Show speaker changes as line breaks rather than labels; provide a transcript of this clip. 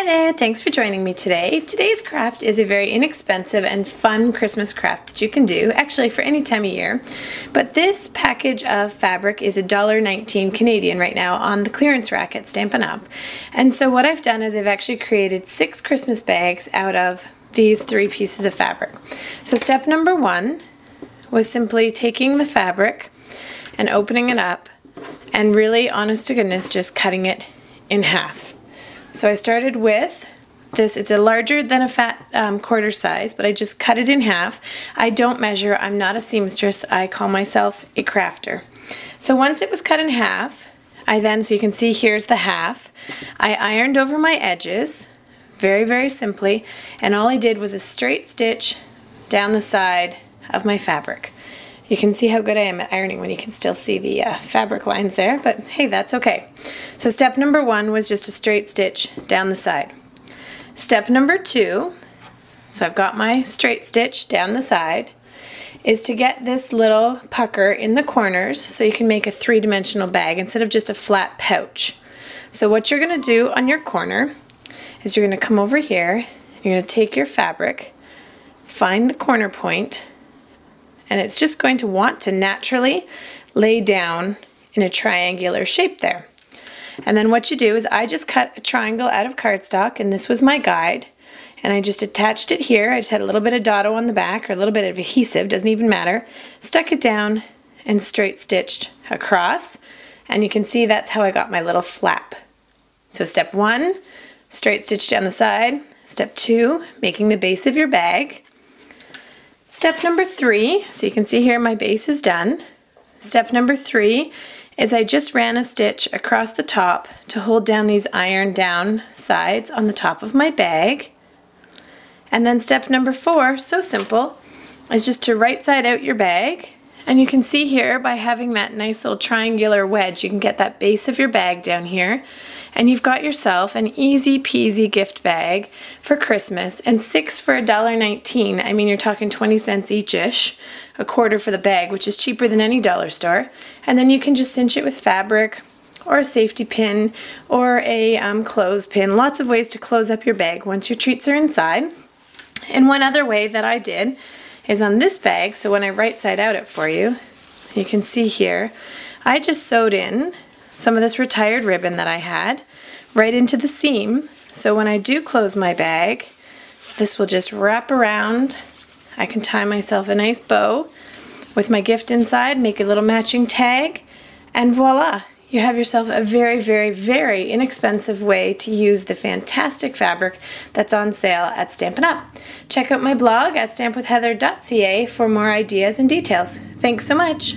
Hi there, thanks for joining me today. Today's craft is a very inexpensive and fun Christmas craft that you can do, actually for any time of year. But this package of fabric is $1.19 Canadian right now on the clearance rack at Stampin' Up. And so what I've done is I've actually created 6 Christmas bags out of these 3 pieces of fabric. So step number 1 was simply taking the fabric and opening it up and really, honest to goodness, just cutting it in half. So I started with this. It's a larger than a fat quarter size, but I just cut it in half. I don't measure. I'm not a seamstress. I call myself a crafter. So once it was cut in half, so you can see here's the half, I ironed over my edges very, very simply, and all I did was a straight stitch down the side of my fabric. You can see how good I am at ironing when you can still see the fabric lines there, but hey, that's okay. So step number 1 was just a straight stitch down the side. Step number 2, so I've got my straight stitch down the side, is to get this little pucker in the corners so you can make a 3-dimensional bag instead of just a flat pouch. So what you're going to do on your corner is you're going to come over here, you're going to take your fabric, find the corner point, and it's just going to want to naturally lay down in a triangular shape there. And then what you do is I just cut a triangle out of cardstock, and this was my guide, and I just attached it here. I just had a little bit of dado on the back, or a little bit of adhesive, doesn't even matter. Stuck it down and straight stitched across, and you can see that's how I got my little flap. So step 1, straight stitch down the side. Step 2, making the base of your bag. Step number 3, so you can see here my base is done. Step number 3 is I just ran a stitch across the top to hold down these iron down sides on the top of my bag. And then step number 4, so simple, is just to right side out your bag. And you can see here by having that nice little triangular wedge, you can get that base of your bag down here. And you've got yourself an easy peasy gift bag for Christmas, and 6 for $1.19. I mean, you're talking 20 cents each-ish, a quarter for the bag, which is cheaper than any dollar store. And then you can just cinch it with fabric or a safety pin or a clothespin. Lots of ways to close up your bag once your treats are inside. And one other way that I did is on this bag, so when I right side out it for you, you can see here, I just sewed in some of this retired ribbon that I had right into the seam. So when I do close my bag, this will just wrap around. I can tie myself a nice bow with my gift inside, make a little matching tag, and voila! You have yourself a very, very, very inexpensive way to use the fantastic fabric that's on sale at Stampin' Up. Check out my blog at stampwithheather.ca for more ideas and details. Thanks so much!